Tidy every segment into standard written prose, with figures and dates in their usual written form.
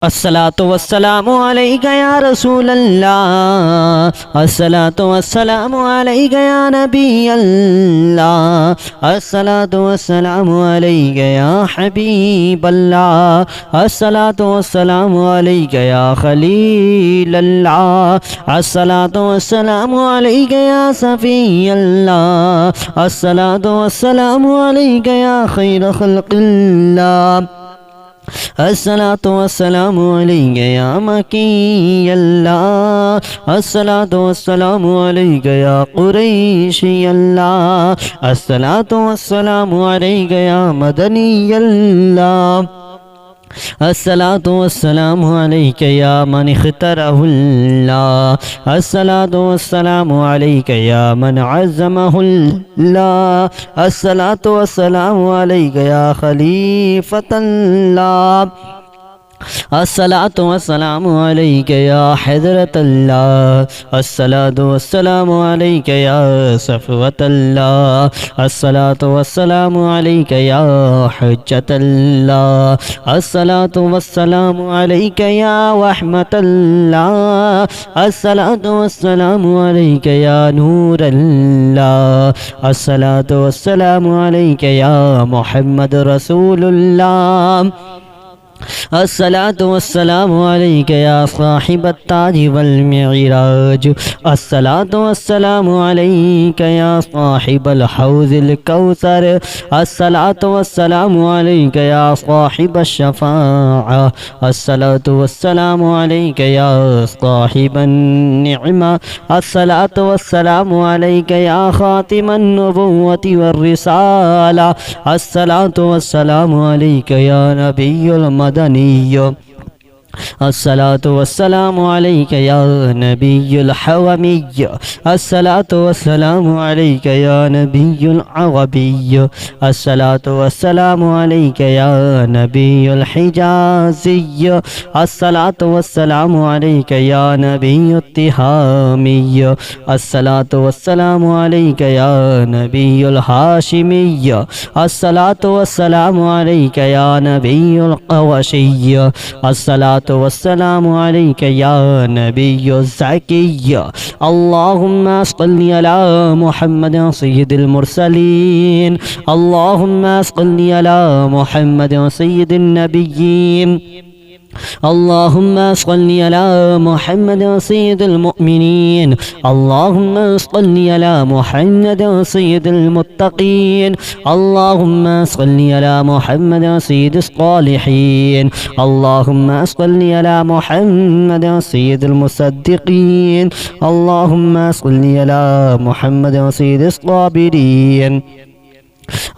الصلاة والسلام عليك يا رسول الله، الصلاة والسلام عليك يا نبي الله، الصلاة والسلام عليك يا حبيب الله، الصلاة والسلام عليك يا خليل الله، الصلاة والسلام عليك يا صفي الله، الصلاة والسلام عليك يا خير خلق الله، الصلاة والسلام عليك يا مكي الله، الصلاة والسلام عليك يا قريشي الله، الصلاة والسلام عليك يا مدني الله، الصلاة والسلام عليك يا من اختاره الله، الصلاة والسلام عليك يا من عزمه الله، الصلاة والسلام عليك يا خليفة الله، الصلاة والسلام عليك يا حضرة الله، الصلاة والسلام عليك يا صفوة الله، الصلاة والسلام عليك يا حجة الله، الصلاة والسلام عليك يا رحمة الله، الصلاة والسلام عليك يا نور الله، الصلاة والسلام عليك يا محمد رسول الله، الصلاة والسلام عليك يا صاحب التاج والمعراج، الصلاة والسلام عليك يا صاحب الحوض الكوثر، الصلاة والسلام عليك يا صاحب الشفاعة، الصلاة والسلام عليك يا صاحب النعمة، الصلاة والسلام عليك يا خاتم النبوة والرسالة، الصلاة والسلام عليك يا نبي المدني، الصلاة والسلام عليك يا نبي الحومي، الصلاة والسلام عليك يا نبي العربي، الصلاة والسلام عليك يا نبي الحجازي، الصلاة والسلام عليك يا نبي التهامي، الصلاة والسلام عليك يا نبي الهاشمي، الصلاة والسلام عليك يا نبي القوشي، الصلاة والسلام عليك يا نبي الزكي، اللهم صل على محمد سيد المرسلين، اللهم صل على محمد سيد النبيين، اللهم صل على محمد سيد المؤمنين، اللهم صل على محمد سيد المتقين، اللهم صل على محمد سيد الصالحين، اللهم صل على محمد سيد المصدقين، اللهم صل على محمد سيد الصابرين،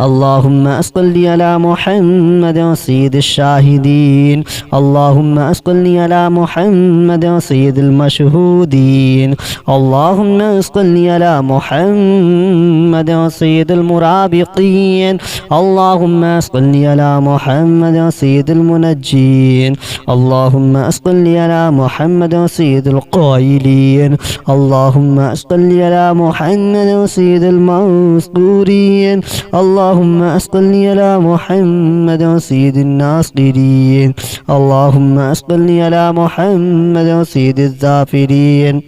اللهم صل على محمد سيد الشاهدين، اللهم صل على محمد سيد المشهودين، اللهم صل على محمد سيد المرابطين، اللهم صل على محمد سيد المنجين، اللهم صل على محمد سيد القائلين، اللهم صل على محمد سيد المذكورين، اللهم صل على محمد سيد الناصرين، اللهم صل على محمد سيد الظافرين،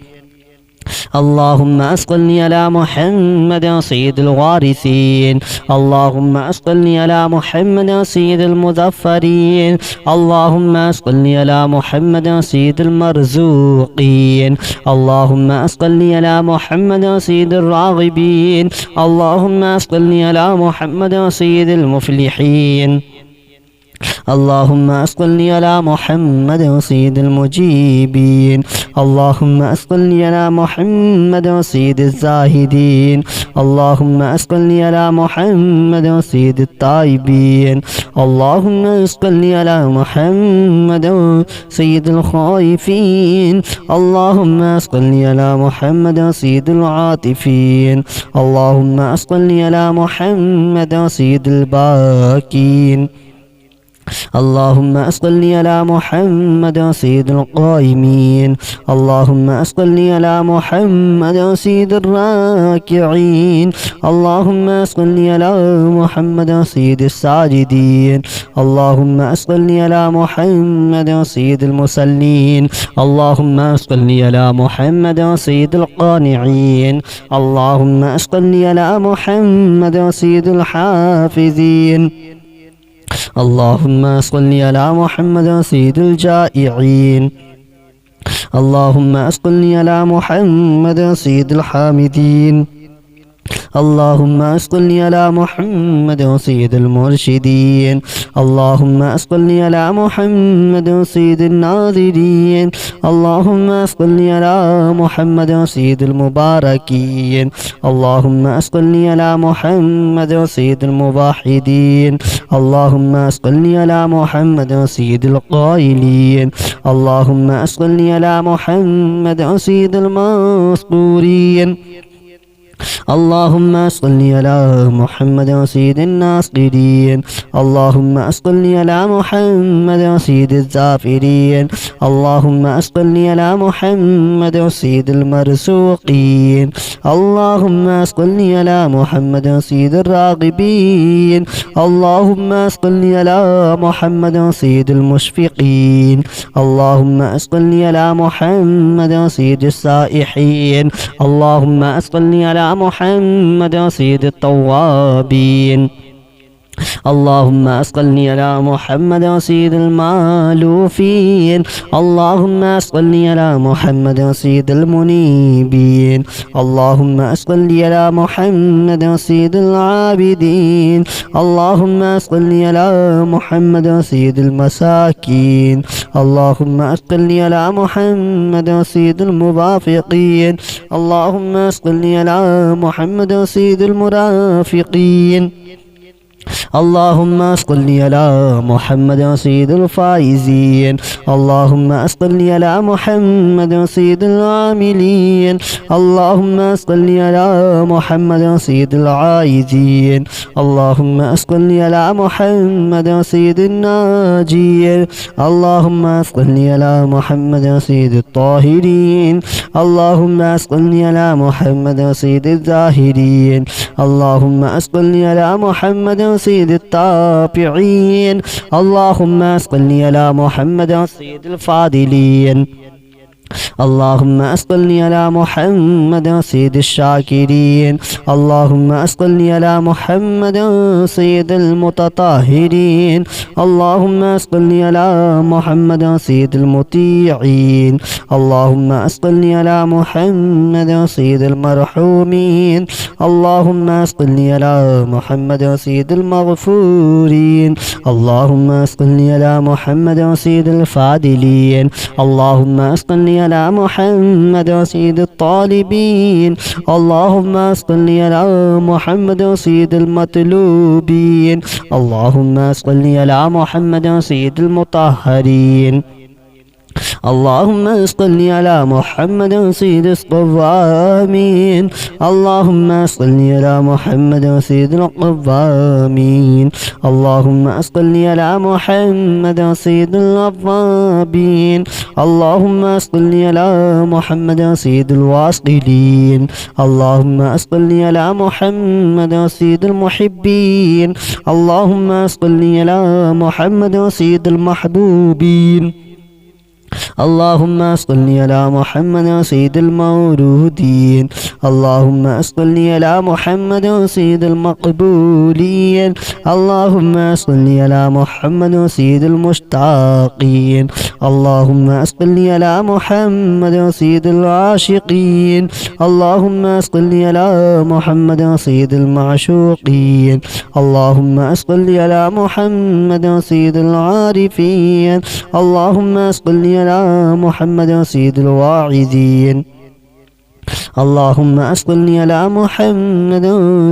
اللهم صل على محمد سيد الوارثين، اللهم صل على محمد سيد المظفرين، اللهم صل على محمد سيد المرزوقين، اللهم صل على محمد سيد الراغبين، اللهم صل على محمد سيد المفلحين، اللهم صل على محمد سيد المجيبين، اللهم صل على محمد سيد الزاهدين، اللهم صل على محمد سيد التائبين، اللهم صل على محمد سيد الخائفين، اللهم صل على محمد سيد العاطفين، اللهم صل على محمد سيد الباكين، اللهم صل على محمد سيد القائمين. اللهم صل على محمد سيد الراكعين. اللهم صل على محمد سيد الساجدين. اللهم صل على محمد سيد المصلين. اللهم صل على محمد سيد القانعين. اللهم صل على محمد سيد الحافظين. اللهم صل على محمد سيد الجائعين. اللهم صل على محمد سيد الحامدين. اللهم صل على محمد سيد المرشدين. اللهم صل على محمد سيد الناظرين. اللهم صل على محمد سيد المباركين. اللهم صل على محمد سيد الموحدين. اللهم صل على محمد سيد القائلين. اللهم صل على محمد سيد المذكورين. اللهم صل على محمد سيد الناصرين. اللهم صل على محمد سيد الزافرين. اللهم صل على محمد سيد المرزوقين. اللهم صل على محمد سيد الراغبين. اللهم صل على محمد سيد المشفقين. اللهم صل على محمد سيد السائحين. اللهم صل على محمد سيد التوابين. اللهم صل على محمد سيد المالوفين. اللهم صل على محمد سيد المنيبين. اللهم صل على محمد سيد العابدين. اللهم صل على محمد سيد المساكين. اللهم صل على محمد سيد الموافقين. اللهم صل على محمد سيد المرافقين. اللهم صل على محمد سيد الفائزين. اللهم صل على محمد سيد العاملين. اللهم صل على محمد سيد العايزين. اللهم صل على محمد سيد الناجين. اللهم صل على محمد سيد الطاهرين. اللهم صل على محمد سيد الزاهرين. اللهم صل على محمد سيد التابعين. اللهم صل على محمد سيد الفاضلين. اللهم صل على محمد سيد الشاكرين. اللهم صل على محمد سيد المتطهرين. اللهم صل على محمد سيد المطيعين. اللهم صل على محمد سيد المرحومين. اللهم صل على محمد سيد المغفورين. اللهم صل على محمد سيد الفاضلين. اللهم صل على محمد سيد الطالبين. اللهم صل على محمد سيد المطلوبين. اللهم صل على محمد سيد المطهرين. اللهم صل على محمد سيد القوامين. اللهم صل على محمد سيد القوامين. اللهم صل على محمد سيد الأوابين. اللهم صل على محمد سيد الواصلين. اللهم صل على محمد سيد المحبين. اللهم صل على محمد سيد المحبوبين. اللهم صل على محمد سيد المولودين. اللهم صل على محمد سيد المقبولين. اللهم صل على محمد سيد المشتاقين. اللهم صل على محمد سيد العاشقين. اللهم صل على محمد سيد المعشوقين. اللهم صل على محمد سيد العارفين. اللهم صل على محمد سيد الواعظين. اللهم أصلي على محمد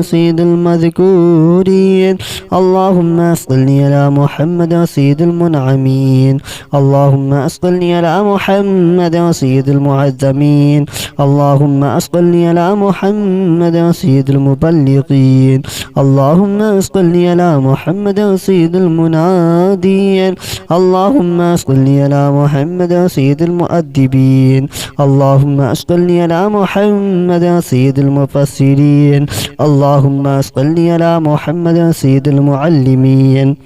سيد المذكورين. اللهم أصلي على محمد سيد المنعمين. اللهم أصلي على محمد سيد المعظمين. اللهم أصلي على محمد سيد المبلغين. اللهم أصلي على محمد سيد المنادين. اللهم صل على محمد سيد المؤدبين. اللهم صل على محمد سيد المفسرين. اللهم صل على محمد سيد المعلمين.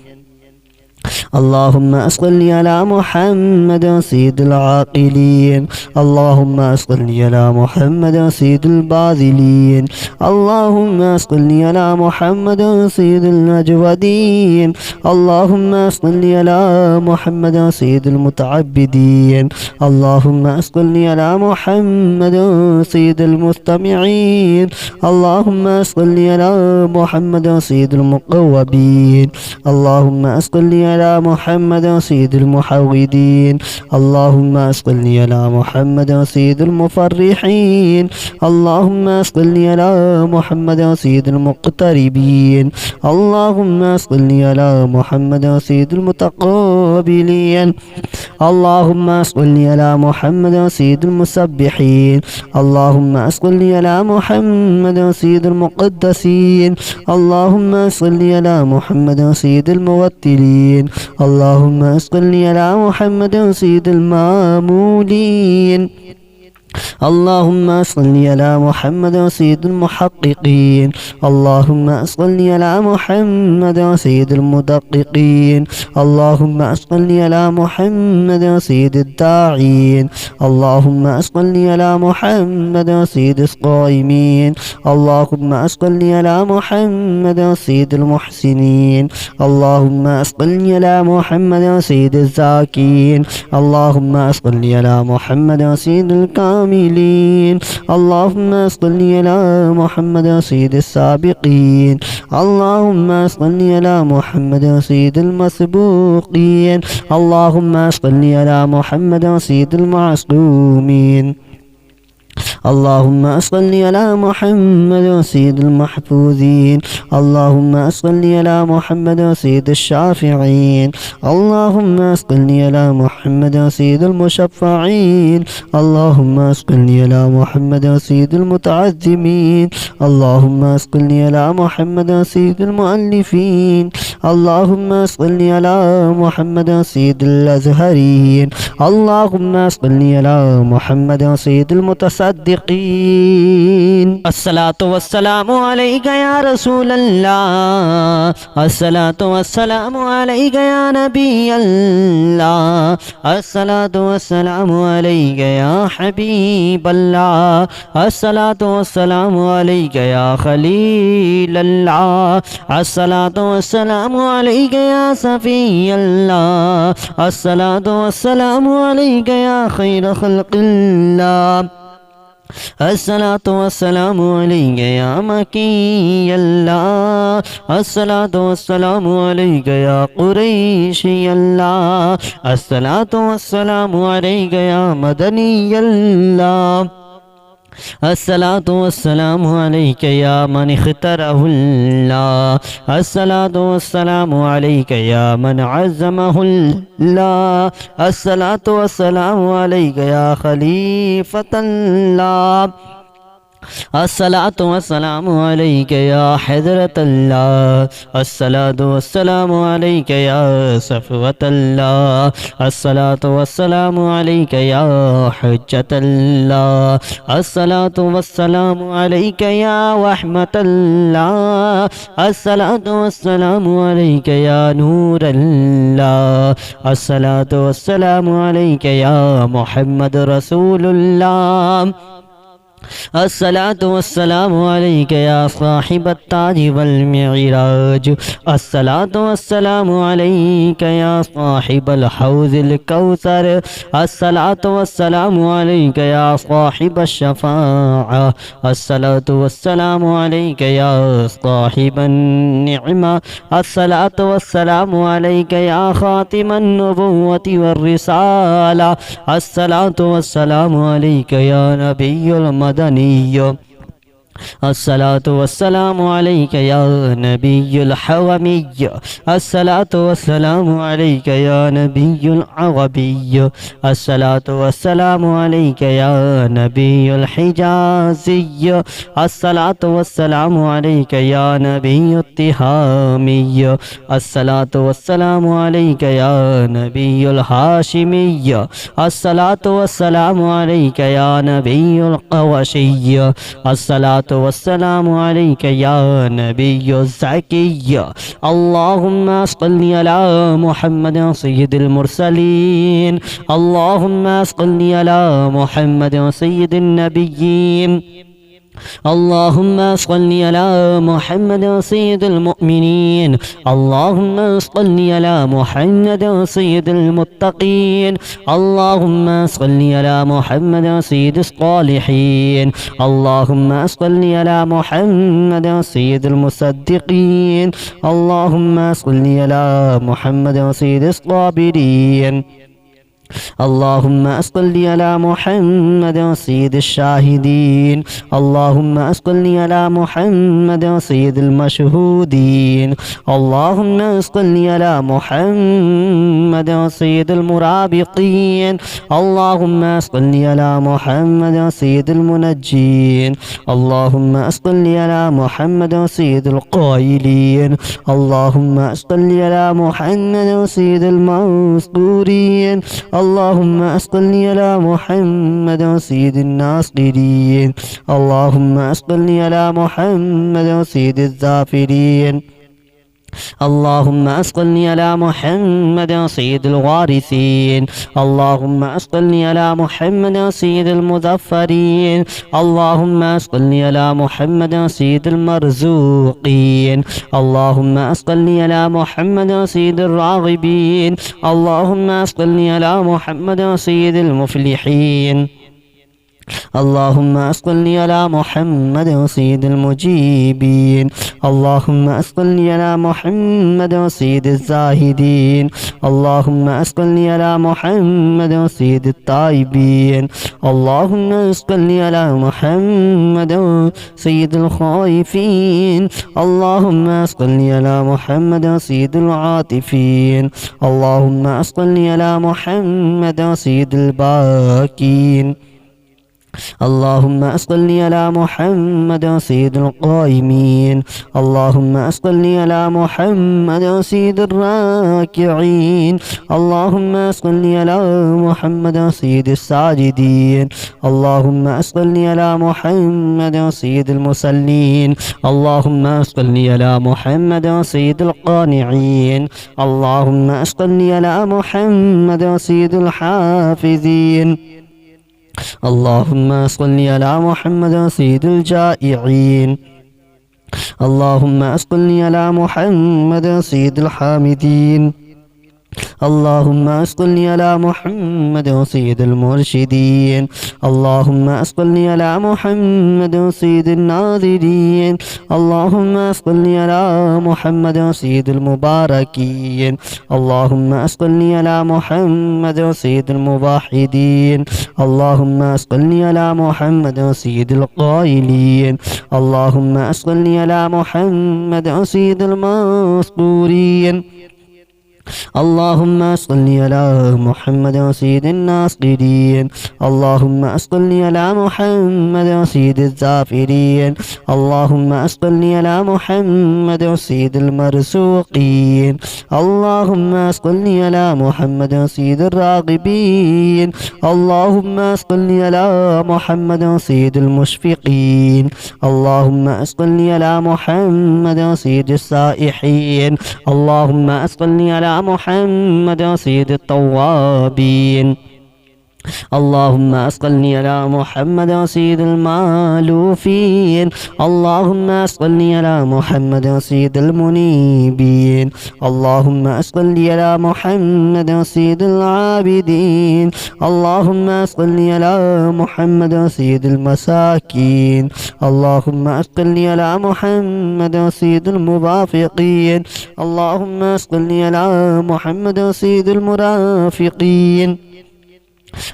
اللهم صل على محمد سيد العاقلين. اللهم صل على محمد سيد الباذلين. اللهم صل على محمد سيد الأجودين. اللهم صل على محمد سيد المتعبدين. اللهم صل على محمد سيد المستمعين. اللهم صل على محمد سيد المقوبين. اللهم صل على محمد سيد المحودين. اللهم صل على محمد سيد المفرحين. اللهم صل على محمد سيد المقتربين. اللهم صل على محمد سيد المتقابلين. اللهم صل على محمد سيد المسبحين. اللهم صل على محمد سيد المقدسين. اللهم صل على محمد سيد الموتلين. اللهم صل على محمد سيد المامولين. اللهم صل على محمد سيد المحققين. اللهم صل على محمد سيد المدققين. اللهم صل على محمد سيد الداعين. اللهم صل على محمد سيد الصائمين. اللهم صل على محمد سيد المحسنين. اللهم صل على محمد سيد الزاكين. اللهم صل على محمد سيد الكاملين. اللهم صل على محمد سيد السابقين. اللهم صل على محمد سيد المسبوقين. اللهم صل على محمد سيد المعصومين. اللهم صل على محمد سيد المحفوظين. اللهم صل على محمد سيد الشافعين. اللهم صل على محمد سيد المشفعين. اللهم صل على محمد سيد المتعظمين. اللهم صل على محمد سيد المؤلفين. اللهم صل على محمد سيد الأزهرين. اللهم صل على محمد سيد المتصدقين. الصلاة والسلام عليك يا رسول الله. الصلاة والسلام عليك يا نبي الله. الصلاة والسلام عليك يا حبيب الله. الصلاة والسلام عليك يا خليل الله. الصلاة والسلام عليك يا صفي الله. الصلاة والسلام عليك يا خير خلق الله. الصلاة والسلام عليك يا مكي الله. الصلاة والسلام عليك يا قريشي الله. الصلاة والسلام عليك يا مدني الله. الصلاة والسلام عليك يا من اختاره الله. الصلاة والسلام عليك يا من عزمه الله. الصلاة والسلام عليك يا خليفة الله. الصلاة والسلام عليك يا حضرة الله. الصلاة والسلام عليك يا صفوة الله. الصلاة والسلام عليك يا حجة الله. الصلاة والسلام عليك يا رحمة الله. الصلاة والسلام عليك يا نور الله. الصلاة والسلام عليك يا محمد رسول الله. الصلاة والسلام عليك يا صاحب التاج والمعراج. الصلاة والسلام عليك يا صاحب الحوض الكوثر. الصلاة والسلام عليك يا صاحب الشفاعة. الصلاة والسلام عليك يا صاحب النعمة. الصلاة والسلام عليك يا خاتم النبوة والرسالة. الصلاة والسلام عليك يا نبي المرسل. المدني الصلاة والسلام عليك يا نبي الحومي الصلاة والسلام عليك يا نبي العربي الصلاة والسلام عليك يا نبي الحجازي الصلاة والسلام عليك يا نبي التهامي الصلاة والسلام عليك يا نبي الهاشمي الصلاة والسلام عليك يا نبي القوشي الصلاة والسلام عليك يا نبي الزكي اللهم صل على محمد سيد المرسلين اللهم صل على محمد سيد النبيين اللهم صل على محمد سيد المؤمنين اللهم صل على محمد سيد المتقين اللهم صل على محمد سيد الصالحين اللهم صل على محمد سيد المصدقين اللهم صل على محمد سيد الصابرين اللهم صل على محمد سيد الشاهدين اللهم صل على محمد سيد المشهودين اللهم صل على محمد سيد المرابطين اللهم صل على محمد سيد المنجين اللهم صل على محمد سيد القائلين اللهم صل على محمد سيد المذكورين اللهم صل على محمد سيد الناصرين اللهم صل على محمد سيد الظافرين اللهم صل على محمد سيد الوارثين اللهم صل على محمد سيد المظفرين اللهم صل على محمد سيد المرزوقين اللهم صل على محمد سيد الراغبين اللهم صل على محمد سيد المفلحين اللهم صل على محمد سيد المجيبين اللهم صل على محمد سيد الزاهدين اللهم صل على محمد سيد التائبين اللهم صل على محمد سيد الخائفين اللهم صل على محمد سيد العاطفين اللهم صل على محمد سيد الباكين اللهم صل على محمد سيد القائمين اللهم صل على محمد سيد الراكعين اللهم صل على محمد سيد الساجدين اللهم صل على محمد سيد المصلين اللهم صل على محمد سيد القانعين اللهم صل على محمد سيد الحافظين اللهم صل على محمد سيد الجائعين اللهم صل على محمد سيد الحامدين اللهم صل على محمد سيد المرشدين اللهم صل على محمد سيد الناظرين اللهم صل على محمد سيد المباركين اللهم صل على محمد سيد الموحدين اللهم صل على محمد سيد القائلين اللهم صل على محمد سيد المذكورين اللهم صل على محمد سيد الناصرين اللهم صل على محمد سيد الظافرين اللهم صل على محمد سيد المرزوقين اللهم صل على محمد سيد الراغبين اللهم صل على محمد سيد المشفقين اللهم صل على محمد سيد السائحين اللهم صل على محمد سيد التوابين اللهم صل على محمد سيد المالوفين اللهم صل على محمد سيد المنيبين اللهم صل على محمد سيد العابدين اللهم صل على محمد سيد المساكين اللهم صل على محمد سيد الموافقين اللهم صل على محمد سيد المرافقين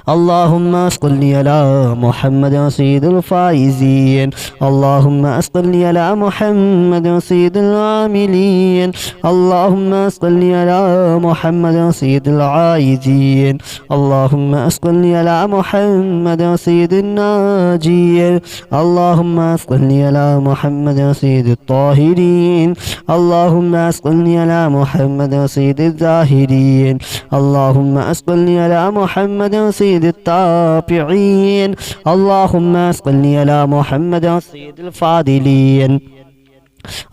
اللهم صل على محمد سيد الفائزين. اللهم صل على محمد سيد العاملين. اللهم صل على محمد سيد العايزين. اللهم صل على محمد سيد الناجين. اللهم صل على محمد سيد الطاهرين. اللهم صل على محمد سيد الزاهرين. اللهم صل على محمد سيد التابعين. اللهم صل على محمد سيد الفاضلين.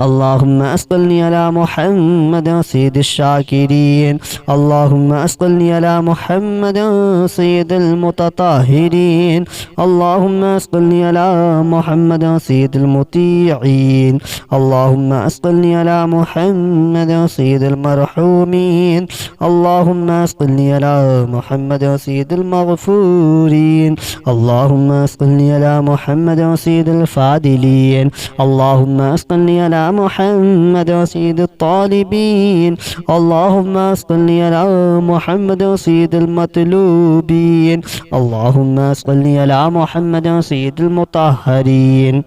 اللهم صل على محمد سيد الشاكرين. اللهم صل على محمد سيد المتطهرين. اللهم صل على محمد سيد المطيعين. اللهم صل على محمد سيد المرحومين. اللهم صل على محمد سيد المغفورين. اللهم صل على محمد سيد الفاضلين. اللهم صل على محمد سيد الطالبين. اللهم صل على محمد سيد المطلوبين. اللهم صل على محمد سيد المطهرين.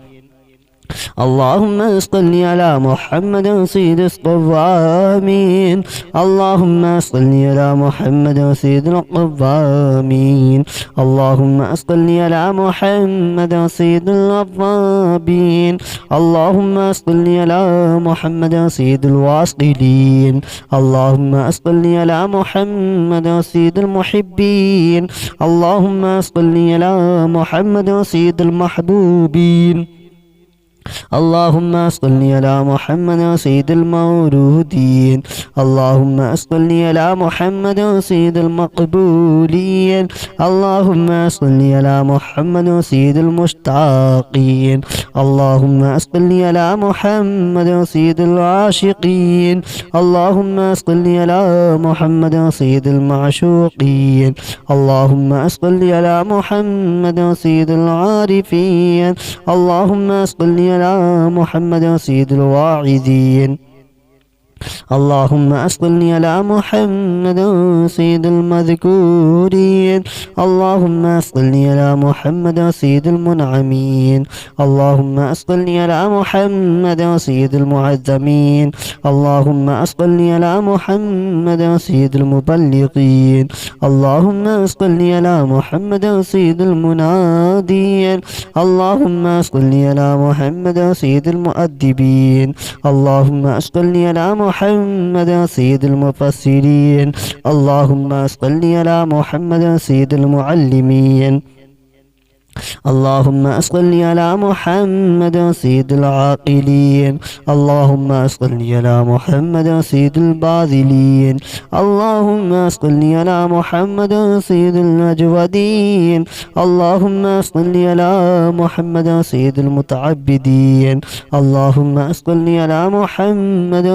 اللهم صل على محمد سيد الصوامين. اللهم صل على محمد سيد القوامين. اللهم صل على محمد سيد الأوابين. اللهم صل على محمد سيد الواصلين. اللهم صل على محمد سيد المحبين. اللهم صل على محمد سيد المحبوبين. اللهم صل على محمد سيد المولودين. اللهم صل على محمد سيد المقبولين. اللهم صل على محمد سيد المشتاقين. اللهم صل على محمد سيد العاشقين. اللهم صل على محمد سيد المعشوقين. اللهم صل على محمد سيد العارفين. اللهم صل على محمد سيد الواعظين. اللهم صل على محمد سيد المذكورين. اللهم صل على محمد سيد المنعمين. اللهم صل على محمد سيد المعظمين. اللهم صل على محمد سيد المبلغين. اللهم صل على محمد سيد المنادين. اللهم صل على محمد سيد المؤدبين. اللهم صل على محمد سيد المفسرين. اللهم صل على محمد سيد المعلمين. اللهم صل على محمد سيد العاقلين. اللهم صل على محمد سيد الباذلين. اللهم صل على محمد سيد الأجودين. اللهم صل على محمد سيد المتعبدين. اللهم صل على محمد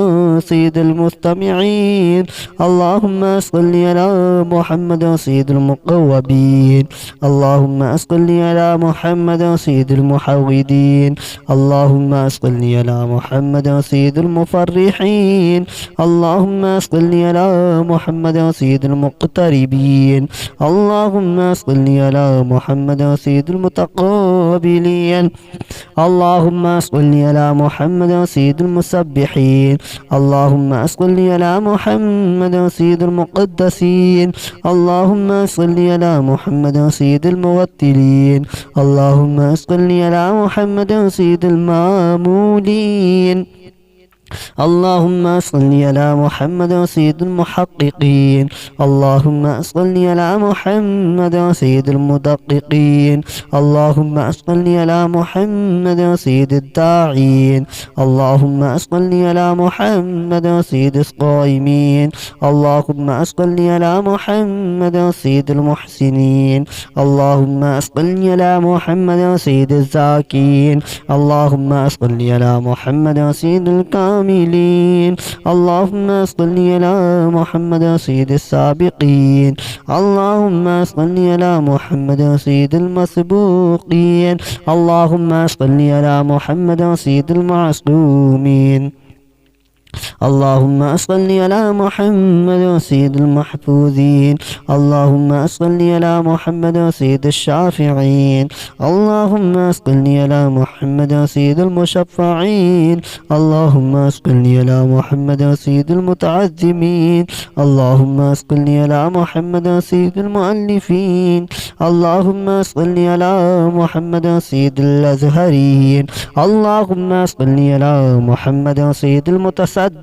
سيد المستمعين. اللهم صل على محمد سيد المقوبين. اللهم صل على محمد سيد المحودين. اللهم صل على محمد سيد المفرحين. اللهم صل على محمد سيد المقتربين. اللهم صل على محمد سيد المتقابلين. اللهم صل على محمد سيد المسبحين. اللهم صل على محمد سيد المقدسين. اللهم صل على محمد سيد الموتلين. اللهم صل على محمد سيد المامولين. اللهم صل على محمد سيد المحققين. اللهم صل على محمد سيد المدققين. اللهم صل على محمد سيد الداعين. اللهم صل على محمد سيد الصائمين. اللهم صل على محمد سيد المحسنين. اللهم صل على محمد سيد الزاكين. اللهم صل على محمد سيد الكاملين. اللهم صل على محمد سيد السابقين. اللهم صل على محمد سيد المسبوقين. اللهم صل على محمد سيد المعصومين. اللهم صل على محمد سيد المحفوظين. اللهم صل على محمد سيد الشافعين. اللهم صل على محمد سيد المشفعين. اللهم صل على محمد سيد المتعظمين. اللهم صل على محمد سيد المؤلفين. اللهم صل على محمد سيد الأزهرين. اللهم صل على محمد سيد المتصدقين.